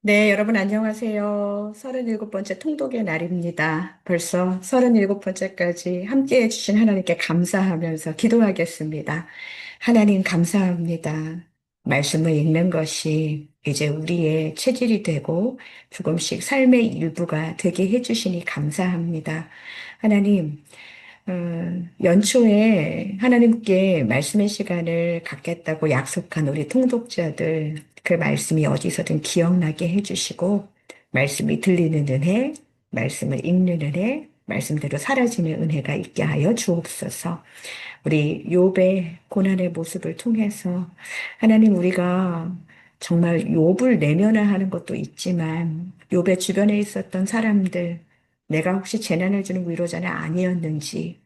네, 여러분 안녕하세요. 37번째 통독의 날입니다. 벌써 37번째까지 함께 해주신 하나님께 감사하면서 기도하겠습니다. 하나님 감사합니다. 말씀을 읽는 것이 이제 우리의 체질이 되고 조금씩 삶의 일부가 되게 해주시니 감사합니다. 하나님, 연초에 하나님께 말씀의 시간을 갖겠다고 약속한 우리 통독자들, 그 말씀이 어디서든 기억나게 해주시고, 말씀이 들리는 은혜, 말씀을 읽는 은혜, 말씀대로 사라지는 은혜가 있게 하여 주옵소서. 우리 욥의 고난의 모습을 통해서 하나님 우리가 정말 욥을 내면화하는 것도 있지만 욥의 주변에 있었던 사람들 내가 혹시 재난을 주는 위로자는 아니었는지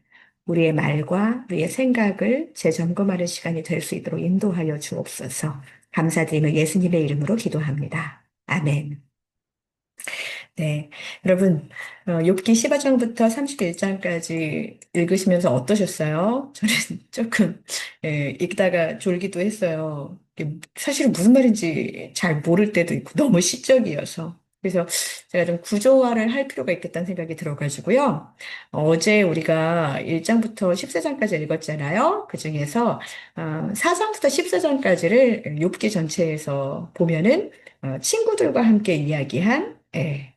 우리의 말과 우리의 생각을 재점검하는 시간이 될 수 있도록 인도하여 주옵소서. 감사드리며 예수님의 이름으로 기도합니다. 아멘. 네. 여러분, 욥기 15장부터 31장까지 읽으시면서 어떠셨어요? 저는 조금, 읽다가 졸기도 했어요. 이게 사실은 무슨 말인지 잘 모를 때도 있고, 너무 시적이어서. 그래서 제가 좀 구조화를 할 필요가 있겠다는 생각이 들어가지고요. 어제 우리가 1장부터 14장까지 읽었잖아요. 그 중에서 4장부터 14장까지를 욥기 전체에서 보면은 친구들과 함께 이야기한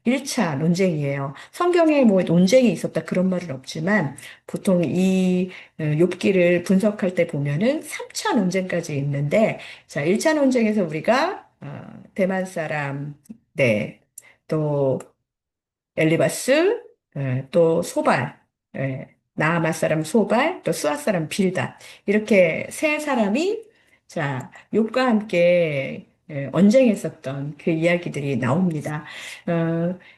1차 논쟁이에요. 성경에 뭐 논쟁이 있었다 그런 말은 없지만 보통 이 욥기를 분석할 때 보면은 3차 논쟁까지 있는데 자, 1차 논쟁에서 우리가 대만 사람 네. 또 엘리바스, 또 소발, 나아마 사람 소발, 또 수아 사람 빌다. 이렇게 세 사람이 자, 욥과 함께 언쟁했었던 그 이야기들이 나옵니다.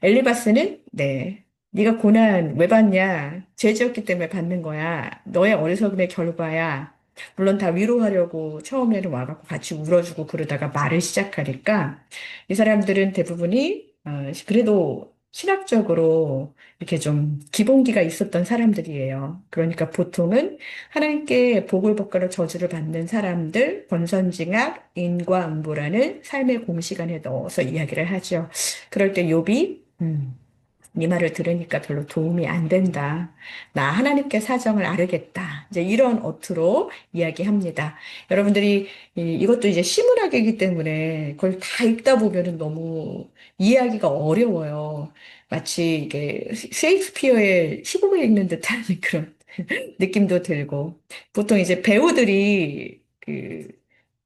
엘리바스는 네. 네가 고난 왜 받냐? 죄 지었기 때문에 받는 거야. 너의 어리석음의 결과야. 물론 다 위로하려고 처음에는 와갖고 같이 울어주고 그러다가 말을 시작하니까 이 사람들은 대부분이 그래도 신학적으로 이렇게 좀 기본기가 있었던 사람들이에요. 그러니까 보통은 하나님께 복을 복가로 저주를 받는 사람들, 권선징악, 인과응보라는 삶의 공시간에 넣어서 이야기를 하죠. 그럴 때 욥이 네 말을 들으니까 별로 도움이 안 된다. 나 하나님께 사정을 아르겠다. 이제 이런 어투로 이야기합니다. 여러분들이 이것도 이제 시문학이기 때문에 그걸 다 읽다 보면은 너무 이해하기가 어려워요. 마치 이게 셰익스피어의 시국을 읽는 듯한 그런 느낌도 들고 보통 이제 배우들이 그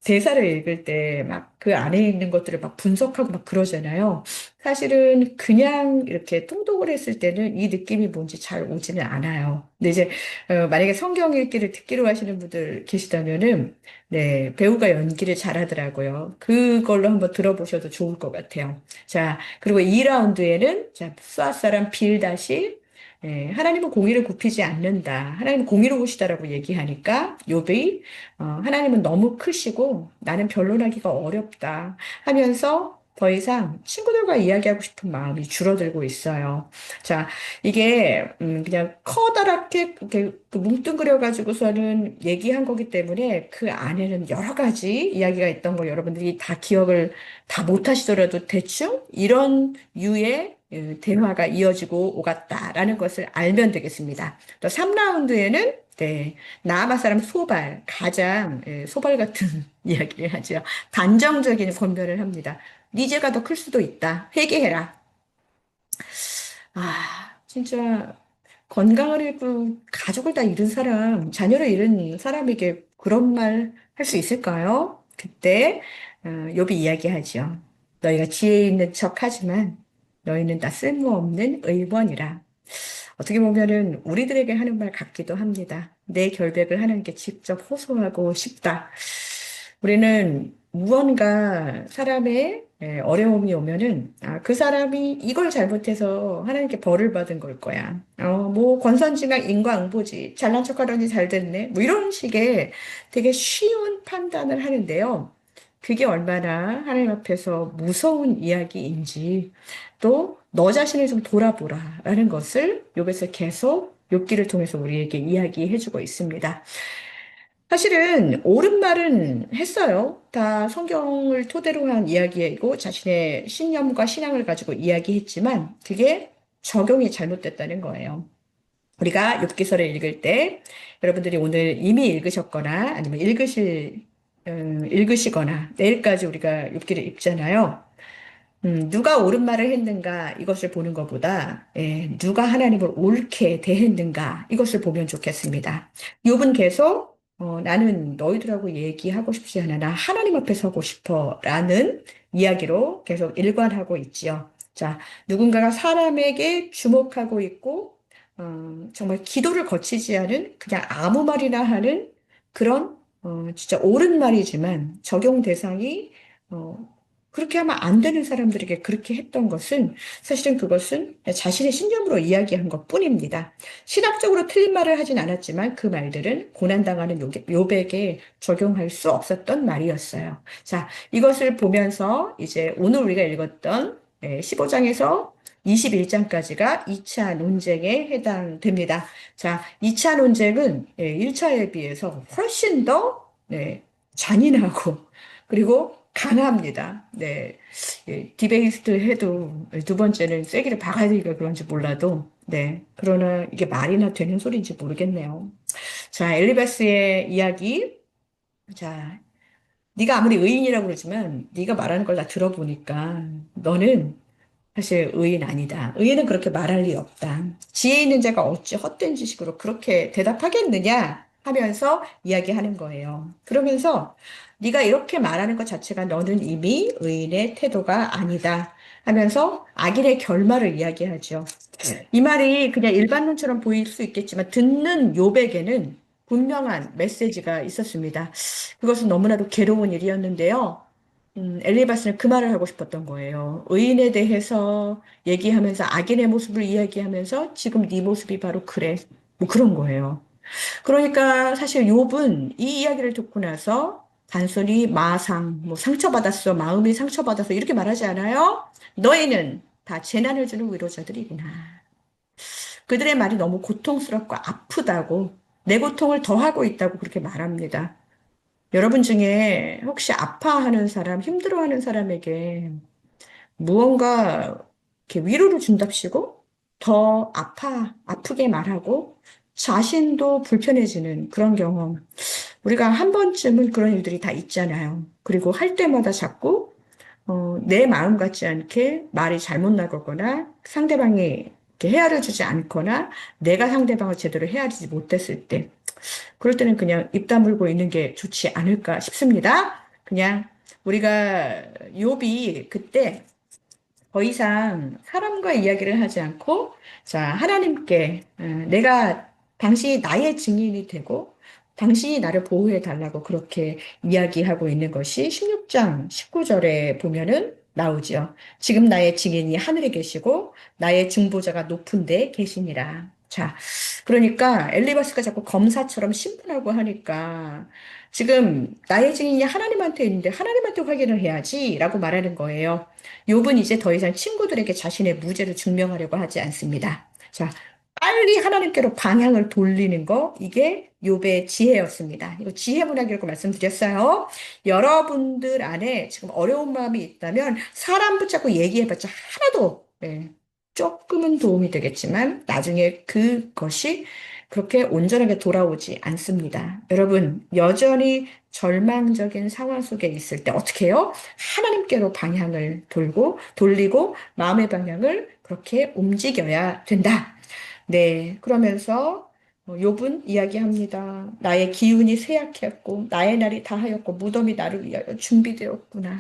대사를 읽을 때 막 그 안에 있는 것들을 막 분석하고 막 그러잖아요. 사실은 그냥 이렇게 통독을 했을 때는 이 느낌이 뭔지 잘 오지는 않아요. 근데 이제 만약에 성경 읽기를 듣기로 하시는 분들 계시다면은 네, 배우가 연기를 잘하더라고요. 그걸로 한번 들어보셔도 좋을 것 같아요. 자, 그리고 2라운드에는 자, 수아 사람 빌다시 하나님은 공의를 굽히지 않는다. 하나님은 공의로우시다라고 얘기하니까 욥이 하나님은 너무 크시고 나는 변론하기가 어렵다 하면서 더 이상 친구들과 이야기하고 싶은 마음이 줄어들고 있어요. 자, 이게 그냥 커다랗게 이렇게 그 뭉뚱그려 가지고서는 얘기한 거기 때문에 그 안에는 여러 가지 이야기가 있던 걸 여러분들이 다 기억을 다 못하시더라도 대충 이런 유의 대화가 이어지고 오갔다라는 것을 알면 되겠습니다. 또 3라운드에는 네, 나아마 사람 소발, 가장 소발 같은 이야기를 하죠. 단정적인 권면을 합니다. 네 죄가 더 클 수도 있다. 회개해라. 진짜 건강을 잃고 가족을 다 잃은 사람, 자녀를 잃은 사람에게 그런 말 할 수 있을까요? 그때 욥이 이야기하죠. 너희가 지혜 있는 척하지만 너희는 다 쓸모없는 의원이라. 어떻게 보면은 우리들에게 하는 말 같기도 합니다. 내 결백을 하나님께 직접 호소하고 싶다. 우리는 무언가 사람의 어려움이 오면은 그 사람이 이걸 잘못해서 하나님께 벌을 받은 걸 거야. 뭐 권선징악 인과응보지. 잘난 척하더니 잘 됐네. 뭐 이런 식의 되게 쉬운 판단을 하는데요. 그게 얼마나 하나님 앞에서 무서운 이야기인지 또 너 자신을 좀 돌아보라라는 것을 욥에서 계속 욥기를 통해서 우리에게 이야기해주고 있습니다. 사실은 옳은 말은 했어요. 다 성경을 토대로 한 이야기이고 자신의 신념과 신앙을 가지고 이야기했지만 그게 적용이 잘못됐다는 거예요. 우리가 욥기서를 읽을 때 여러분들이 오늘 이미 읽으셨거나 아니면 읽으시거나 내일까지 우리가 욥기를 읽잖아요. 누가 옳은 말을 했는가 이것을 보는 것보다 누가 하나님을 옳게 대했는가 이것을 보면 좋겠습니다. 욥은 계속 나는 너희들하고 얘기하고 싶지 않아. 나 하나님 앞에 서고 싶어 라는 이야기로 계속 일관하고 있지요. 자, 누군가가 사람에게 주목하고 있고 정말 기도를 거치지 않은 그냥 아무 말이나 하는 그런 진짜 옳은 말이지만 적용 대상이 어, 그렇게 하면 안 되는 사람들에게 그렇게 했던 것은 사실은 그것은 자신의 신념으로 이야기한 것뿐입니다. 신학적으로 틀린 말을 하진 않았지만 그 말들은 고난당하는 욥에게 적용할 수 없었던 말이었어요. 자, 이것을 보면서 이제 오늘 우리가 읽었던 15장에서 21장까지가 2차 논쟁에 해당됩니다. 자, 2차 논쟁은 1차에 비해서 훨씬 더 잔인하고 그리고 강합니다. 네. 디베이스트 해도 두 번째는 쐐기를 박아야 되니까 그런지 몰라도, 네. 그러나 이게 말이나 되는 소리인지 모르겠네요. 자, 엘리바스의 이야기. 자, 네가 아무리 의인이라고 그러지만 네가 말하는 걸 다 들어보니까 너는 사실 의인 아니다. 의인은 그렇게 말할 리 없다. 지혜 있는 자가 어찌 헛된 지식으로 그렇게 대답하겠느냐 하면서 이야기하는 거예요. 그러면서 네가 이렇게 말하는 것 자체가 너는 이미 의인의 태도가 아니다 하면서 악인의 결말을 이야기하죠. 이 말이 그냥 일반론처럼 보일 수 있겠지만 듣는 욥에게는 분명한 메시지가 있었습니다. 그것은 너무나도 괴로운 일이었는데요. 엘리바스는 그 말을 하고 싶었던 거예요. 의인에 대해서 얘기하면서 악인의 모습을 이야기하면서 지금 네 모습이 바로 그래. 뭐 그런 거예요. 그러니까 사실 욥은 이 이야기를 듣고 나서 단순히 마상, 뭐 상처받았어, 마음이 상처받아서 이렇게 말하지 않아요? 너희는 다 재난을 주는 위로자들이구나. 그들의 말이 너무 고통스럽고 아프다고 내 고통을 더하고 있다고 그렇게 말합니다. 여러분 중에 혹시 아파하는 사람, 힘들어하는 사람에게 무언가 이렇게 위로를 준답시고 더 아프게 말하고 자신도 불편해지는 그런 경험. 우리가 한 번쯤은 그런 일들이 다 있잖아요. 그리고 할 때마다 자꾸 내 마음 같지 않게 말이 잘못 나가거나 상대방이 이렇게 헤아려 주지 않거나 내가 상대방을 제대로 헤아리지 못했을 때 그럴 때는 그냥 입 다물고 있는 게 좋지 않을까 싶습니다. 그냥 우리가 욥이 그때 더 이상 사람과 이야기를 하지 않고 자 하나님께 내가 당신이 나의 증인이 되고 당신이 나를 보호해 달라고 그렇게 이야기하고 있는 것이 16장 19절에 보면은 나오죠. 지금 나의 증인이 하늘에 계시고 나의 중보자가 높은 데 계시니라. 자, 그러니까 엘리바스가 자꾸 검사처럼 신분하고 하니까 지금 나의 증인이 하나님한테 있는데 하나님한테 확인을 해야지라고 말하는 거예요. 욥은 이제 더 이상 친구들에게 자신의 무죄를 증명하려고 하지 않습니다. 자, 빨리 하나님께로 방향을 돌리는 거, 이게 욥의 지혜였습니다. 이거 지혜 문학이라고 말씀드렸어요. 여러분들 안에 지금 어려운 마음이 있다면 사람 붙잡고 얘기해봤자 하나도 조금은 도움이 되겠지만 나중에 그것이 그렇게 온전하게 돌아오지 않습니다. 여러분, 여전히 절망적인 상황 속에 있을 때 어떻게 해요? 하나님께로 방향을 돌리고 마음의 방향을 그렇게 움직여야 된다. 네, 그러면서 욥은 이야기합니다. 나의 기운이 쇠약했고 나의 날이 다하였고 무덤이 나를 위하여 준비되었구나.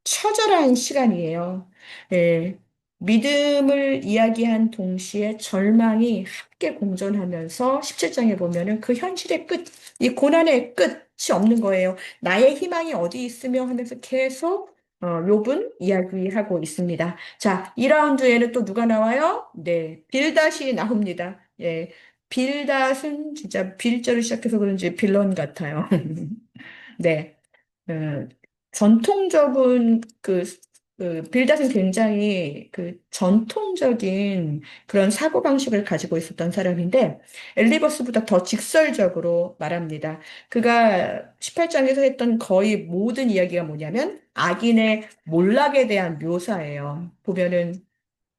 처절한 시간이에요. 예, 믿음을 이야기한 동시에 절망이 함께 공존하면서 17장에 보면은 그 현실의 끝, 이 고난의 끝이 없는 거예요. 나의 희망이 어디 있으며 하면서 계속 욥은 이야기하고 있습니다. 자, 2라운드에는 또 누가 나와요? 네, 빌닷이 나옵니다. 예, 빌닷은 진짜 빌자를 시작해서 그런지 빌런 같아요. 네. 어, 전통적인 그 빌닷은 굉장히 전통적인 그런 사고방식을 가지고 있었던 사람인데, 엘리버스보다 더 직설적으로 말합니다. 그가 18장에서 했던 거의 모든 이야기가 뭐냐면, 악인의 몰락에 대한 묘사예요. 보면은,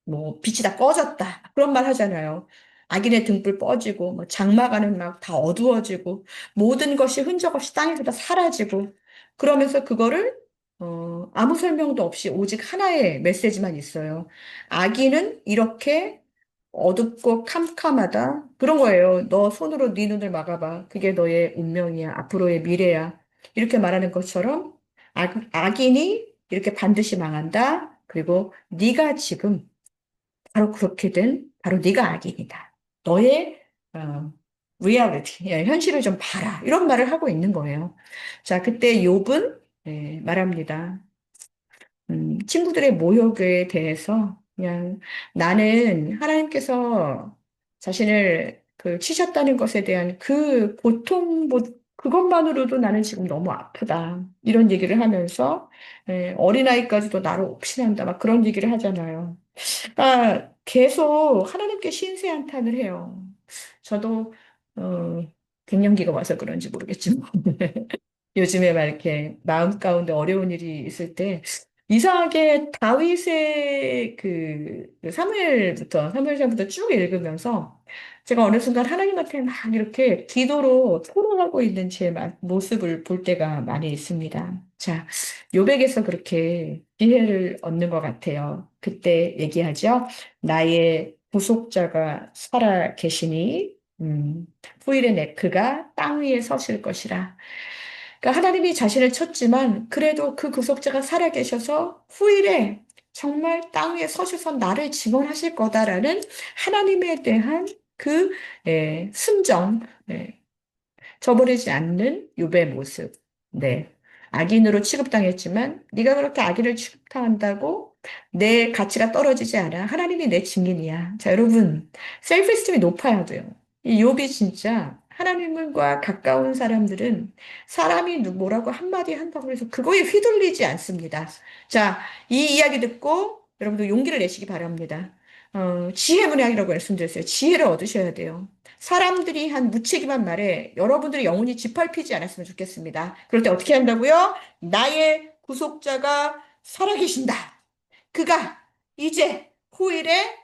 뭐 빛이 다 꺼졌다 그런 말 하잖아요. 악인의 등불 꺼지고 뭐 장막안은 막 다 어두워지고 모든 것이 흔적 없이 땅에서 다 사라지고 그러면서 그거를 아무 설명도 없이 오직 하나의 메시지만 있어요. 악인은 이렇게 어둡고 캄캄하다 그런 거예요. 너 손으로 네 눈을 막아봐. 그게 너의 운명이야. 앞으로의 미래야. 이렇게 말하는 것처럼 악인이 이렇게 반드시 망한다. 그리고 네가 지금 바로 그렇게 된 바로 네가 악인이다. 너의 어, 리얼리티, 현실을 좀 봐라. 이런 말을 하고 있는 거예요. 자, 그때 욥은 말합니다. 친구들의 모욕에 대해서 그냥 나는 하나님께서 자신을 치셨다는 것에 대한 그 고통, 뭐, 그것만으로도 나는 지금 너무 아프다. 이런 얘기를 하면서 어린아이까지도 나를 옥신한다. 막 그런 얘기를 하잖아요. 계속 하나님께 신세한탄을 해요. 저도 어, 갱년기가 와서 그런지 모르겠지만 요즘에 막 이렇게 마음 가운데 어려운 일이 있을 때 이상하게 다윗의 사무엘상부터 쭉 읽으면서 제가 어느 순간 하나님한테 막 이렇게 기도로 토로하고 있는 제 모습을 볼 때가 많이 있습니다. 자, 요백에서 그렇게 지혜를 얻는 것 같아요. 그때 얘기하죠. 나의 구속자가 살아 계시니 후일의 네크가 땅 위에 서실 것이라. 그러니까 하나님이 자신을 쳤지만 그래도 그 구속자가 살아계셔서 후일에 정말 땅 위에 서셔서 나를 증언하실 거다라는 하나님에 대한 순정, 저버리지 않는 욥의 모습. 네. 악인으로 취급당했지만 네가 그렇게 악인을 취급당한다고 내 가치가 떨어지지 않아. 하나님이 내 증인이야. 자, 여러분, 셀프에스tim이 높아야 돼요. 이 욥이 진짜 하나님과 가까운 사람들은 사람이 뭐라고 한마디 한다고 해서 그거에 휘둘리지 않습니다. 자, 이 이야기 듣고 여러분도 용기를 내시기 바랍니다. 지혜문학이라고 말씀드렸어요. 지혜를 얻으셔야 돼요. 사람들이 한 무책임한 말에 여러분들의 영혼이 짓밟히지 않았으면 좋겠습니다. 그럴 때 어떻게 한다고요? 나의 구속자가 살아계신다. 그가 이제 후일에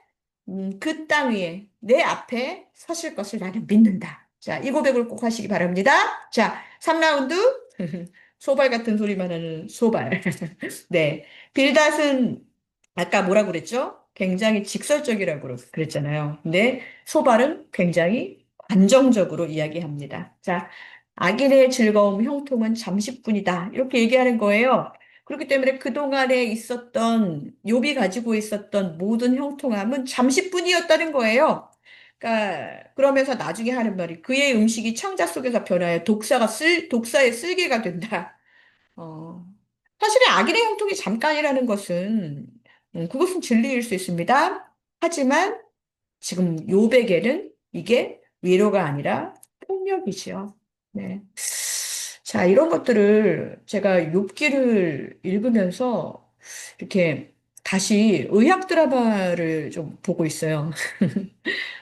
그 땅 위에 내 앞에 서실 것을 나는 믿는다. 자, 이 고백을 꼭 하시기 바랍니다. 자, 3라운드. 소발 같은 소리만 하는 소발. 네. 빌닷은 아까 뭐라고 그랬죠? 굉장히 직설적이라고 그랬잖아요. 근데 소발은 굉장히 안정적으로 이야기합니다. 자, 악인의 즐거움, 형통은 잠시뿐이다. 이렇게 얘기하는 거예요. 그렇기 때문에 그동안에 있었던, 욥이 가지고 있었던 모든 형통함은 잠시뿐이었다는 거예요. 그러니까, 그러면서 나중에 하는 말이 그의 음식이 창자 속에서 변하여 독사의 쓸개가 된다. 어, 사실은 악인의 형통이 잠깐이라는 것은 그것은 진리일 수 있습니다. 하지만 지금 욥에게는 이게 위로가 아니라 폭력이지요. 네. 자, 이런 것들을 제가 욥기를 읽으면서 이렇게 다시 의학 드라마를 좀 보고 있어요.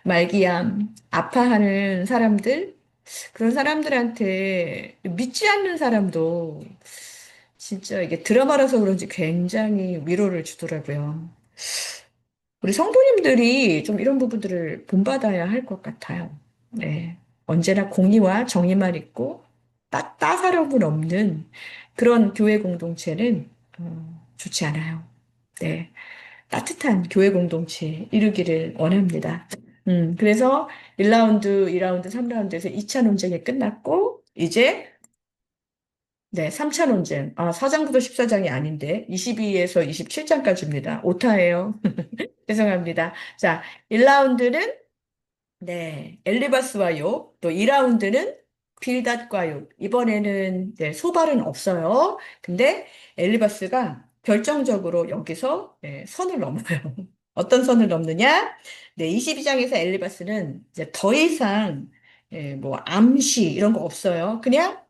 말기암, 아파하는 사람들, 그런 사람들한테 믿지 않는 사람도 진짜 이게 드라마라서 그런지 굉장히 위로를 주더라고요. 우리 성도님들이 좀 이런 부분들을 본받아야 할 것 같아요. 네. 언제나 공의와 정의만 있고 따사로움은 없는 그런 교회 공동체는 좋지 않아요. 네. 따뜻한 교회 공동체 이루기를 원합니다. 그래서 1라운드, 2라운드, 3라운드에서 2차 논쟁이 끝났고, 이제, 네, 3차 논쟁. 4장부터 14장이 아닌데, 22에서 27장까지입니다. 오타예요. 죄송합니다. 자, 1라운드는 네, 엘리바스와 욥, 또 2라운드는 빌닷과 욥. 이번에는 네, 소발은 없어요. 근데 엘리바스가 결정적으로 여기서 네, 선을 넘어요. 어떤 선을 넘느냐? 네, 22장에서 엘리바스는 이제 더 이상 뭐 암시 이런 거 없어요. 그냥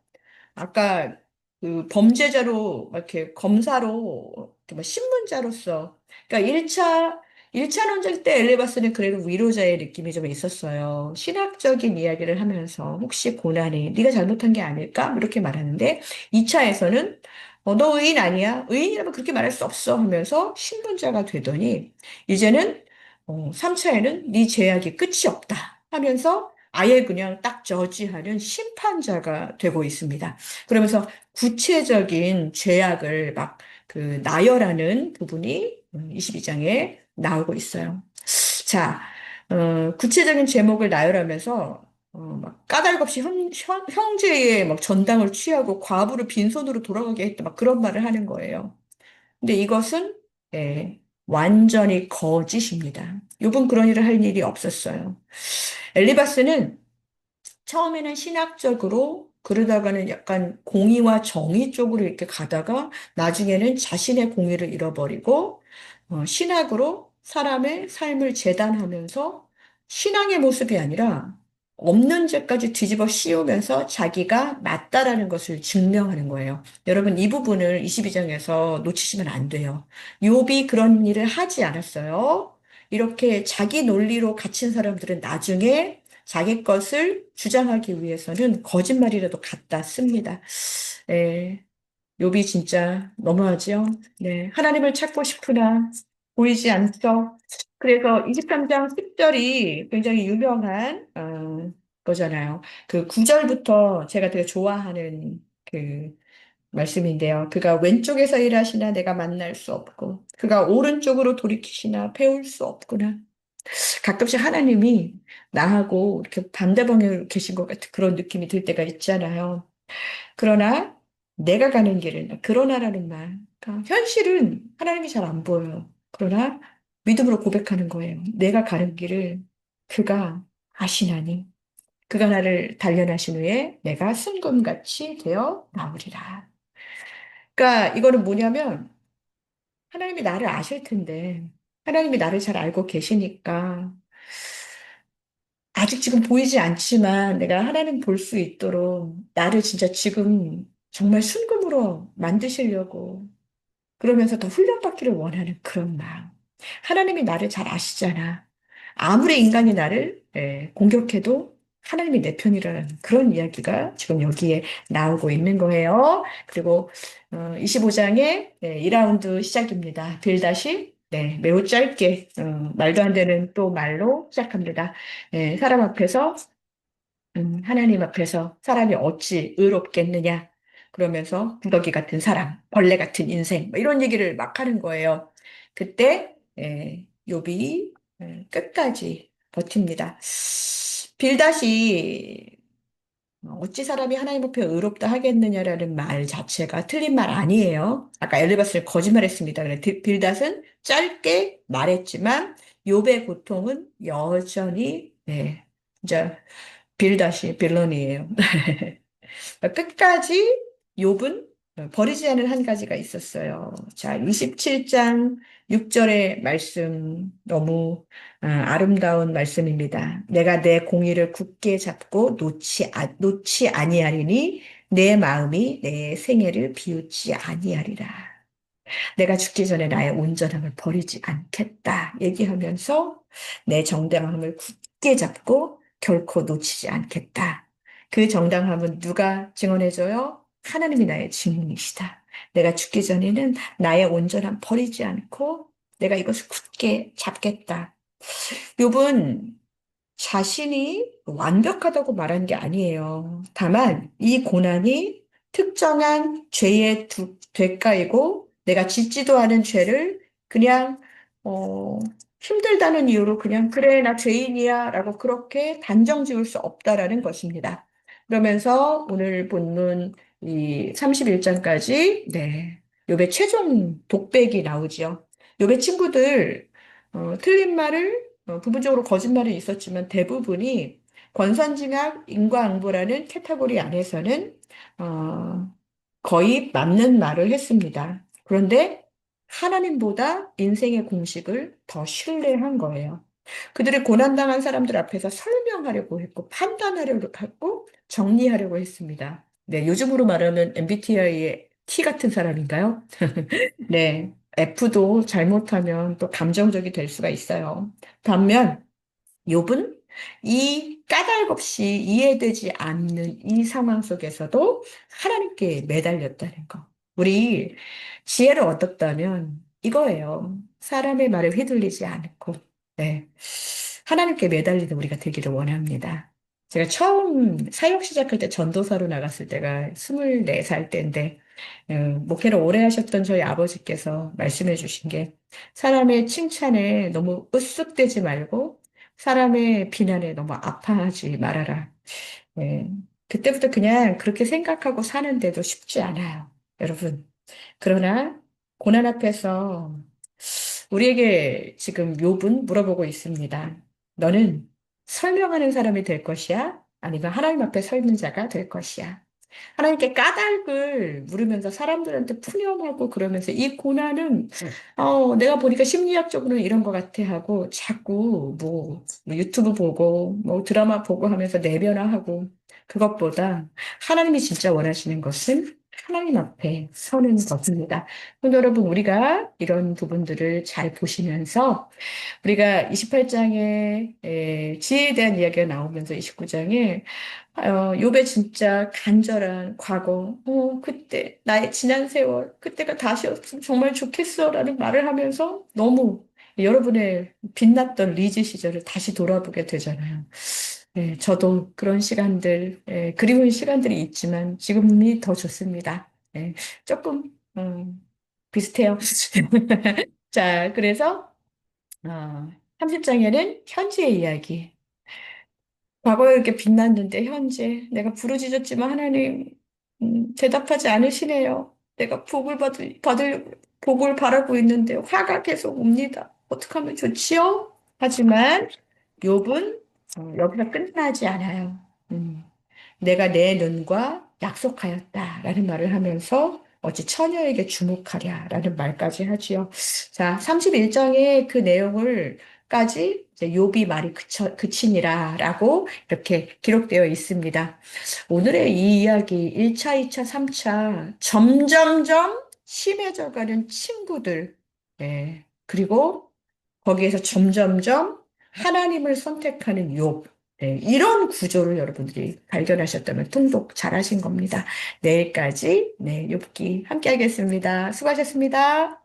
아까 그 범죄자로 막 이렇게 검사로 뭐 신문자로서. 그러니까 1차 논쟁 때 엘리바스는 그래도 위로자의 느낌이 좀 있었어요. 신학적인 이야기를 하면서 혹시 고난이 네가 잘못한 게 아닐까? 이렇게 말하는데 2차에서는 너 의인 아니야? 의인이라면 그렇게 말할 수 없어 하면서 신문자가 되더니 이제는 3차에는 네 죄악이 끝이 없다 하면서 아예 그냥 딱 저지하는 심판자가 되고 있습니다. 그러면서 구체적인 죄악을 막 나열하는 부분이 22장에 나오고 있어요. 자, 구체적인 제목을 나열하면서 막 까닭없이 형제의 막 전당을 취하고 과부를 빈손으로 돌아가게 했다 막 그런 말을 하는 거예요. 근데 이것은 완전히 거짓입니다. 욥은 그런 일을 할 일이 없었어요. 엘리바스는 처음에는 신학적으로 그러다가는 약간 공의와 정의 쪽으로 이렇게 가다가 나중에는 자신의 공의를 잃어버리고 신학으로 사람의 삶을 재단하면서 신앙의 모습이 아니라 없는 죄까지 뒤집어 씌우면서 자기가 맞다라는 것을 증명하는 거예요. 여러분 이 부분을 22장에서 놓치시면 안 돼요. 욥이 그런 일을 하지 않았어요. 이렇게 자기 논리로 갇힌 사람들은 나중에 자기 것을 주장하기 위해서는 거짓말이라도 갖다 씁니다. 네, 욥이 진짜 너무하죠. 네, 하나님을 찾고 싶으나 보이지 않죠. 그래서 23장 10절이 굉장히 유명한 거잖아요. 그 9절부터 제가 되게 좋아하는 그 말씀인데요. 그가 왼쪽에서 일하시나 내가 만날 수 없고 그가 오른쪽으로 돌이키시나 배울 수 없구나. 가끔씩 하나님이 나하고 이렇게 반대 방향으로 계신 것 같은 그런 느낌이 들 때가 있잖아요. 그러나 내가 가는 길은 그러나라는 말. 그러니까 현실은 하나님이 잘 안 보여요. 그러나 믿음으로 고백하는 거예요. 내가 가는 길을 그가 아시나니 그가 나를 단련하신 후에 내가 순금같이 되어 나오리라. 그러니까 이거는 뭐냐면 하나님이 나를 아실 텐데 하나님이 나를 잘 알고 계시니까 아직 지금 보이지 않지만 내가 하나님 볼 수 있도록 나를 진짜 지금 정말 순금으로 만드시려고 그러면서 더 훈련받기를 원하는 그런 마음. 하나님이 나를 잘 아시잖아. 아무리 인간이 나를 공격해도 하나님이 내 편이라는 그런 이야기가 지금 여기에 나오고 있는 거예요. 그리고 25장에 2라운드 시작입니다. 빌다시 매우 짧게 말도 안 되는 또 말로 시작합니다. 사람 앞에서 하나님 앞에서 사람이 어찌 의롭겠느냐. 그러면서 구더기 같은 사람, 벌레 같은 인생, 뭐 이런 얘기를 막 하는 거예요. 그때 욥이 끝까지 버팁니다. 빌닷이 어찌 사람이 하나님 앞에 의롭다 하겠느냐라는 말 자체가 틀린 말 아니에요. 아까 엘리바스를 거짓말했습니다. 빌닷은 짧게 말했지만 욥의 고통은 여전히 진짜 빌다시 빌런이에요. 끝까지 욥은 버리지 않은 한 가지가 있었어요. 자, 27장 6절의 말씀 너무 아름다운 말씀입니다. 내가 내 공의를 굳게 잡고 놓지 아니하리니 내 마음이 내 생애를 비웃지 아니하리라. 내가 죽기 전에 나의 온전함을 버리지 않겠다 얘기하면서 내 정당함을 굳게 잡고 결코 놓치지 않겠다. 그 정당함은 누가 증언해줘요? 하나님이 나의 증인이시다. 내가 죽기 전에는 나의 온전함 버리지 않고 내가 이것을 굳게 잡겠다. 욥은 자신이 완벽하다고 말한 게 아니에요. 다만 이 고난이 특정한 죄의 대가이고 내가 짓지도 않은 죄를 그냥 어, 힘들다는 이유로 그냥 그래 나 죄인이야 라고 그렇게 단정 지을 수 없다라는 것입니다. 그러면서 오늘 본문 이 31장까지 욥의 최종 독백이 나오지요. 욥의 친구들 틀린 말을 부분적으로 거짓말이 있었지만 대부분이 권선징악, 인과응보라는 카테고리 안에서는 어, 거의 맞는 말을 했습니다. 그런데 하나님보다 인생의 공식을 더 신뢰한 거예요. 그들이 고난당한 사람들 앞에서 설명하려고 했고 판단하려고 했고 정리하려고 했습니다. 네, 요즘으로 말하면 MBTI의 T 같은 사람인가요? 네. F도 잘못하면 또 감정적이 될 수가 있어요. 반면 욥은 이 까닭 없이 이해되지 않는 이 상황 속에서도 하나님께 매달렸다는 거. 우리 지혜를 얻었다면 이거예요. 사람의 말에 휘둘리지 않고, 네. 하나님께 매달리는 우리가 되기를 원합니다. 제가 처음 사역 시작할 때 전도사로 나갔을 때가 24살 때인데, 목회를 오래 하셨던 저희 아버지께서 말씀해 주신 게 사람의 칭찬에 너무 으쓱대지 말고 사람의 비난에 너무 아파하지 말아라. 예, 그때부터 그냥 그렇게 생각하고 사는데도 쉽지 않아요. 여러분. 그러나 고난 앞에서 우리에게 지금 욥은 물어보고 있습니다. 너는 설명하는 사람이 될 것이야? 아니면 하나님 앞에 서 있는 자가 될 것이야? 하나님께 까닭을 물으면서 사람들한테 푸념하고 그러면서 이 고난은 내가 보니까 심리학적으로는 이런 것 같아 하고 자꾸 뭐 유튜브 보고 뭐 드라마 보고 하면서 내변화하고 그것보다 하나님이 진짜 원하시는 것은 하나님 앞에 서는 것입니다. 그럼 여러분 우리가 이런 부분들을 잘 보시면서 우리가 28장에 지혜에 대한 이야기가 나오면서 29장에 욥의 진짜 간절한 과거, 그때 나의 지난 세월, 그때가 다시였으면 정말 좋겠어라는 말을 하면서 너무 여러분의 빛났던 리즈 시절을 다시 돌아보게 되잖아요. 저도 그런 시간들, 그리운 시간들이 있지만 지금이 더 좋습니다. 조금 비슷해요. 자, 그래서 30장에는 현재의 이야기. 과거에 이렇게 빛났는데 현재 내가 부르짖었지만 하나님 대답하지 않으시네요. 내가 복을 바라고 있는데 화가 계속 옵니다. 어떻게 하면 좋지요? 하지만 욥은 여기서 끝나지 않아요. 음. 내가 내 눈과 약속하였다라는 말을 하면서 어찌 처녀에게 주목하랴라는 말까지 하지요. 자, 31장의 그 내용을까지 이제 욥이 말이 그치니라라고 이렇게 기록되어 있습니다. 오늘의 이 이야기 1차, 2차, 3차 점점점 심해져가는 친구들, 그리고 거기에서 점점점 하나님을 선택하는 욥. 이런 구조를 여러분들이 발견하셨다면 통독 잘하신 겁니다. 내일까지 욥기 함께 하겠습니다. 수고하셨습니다.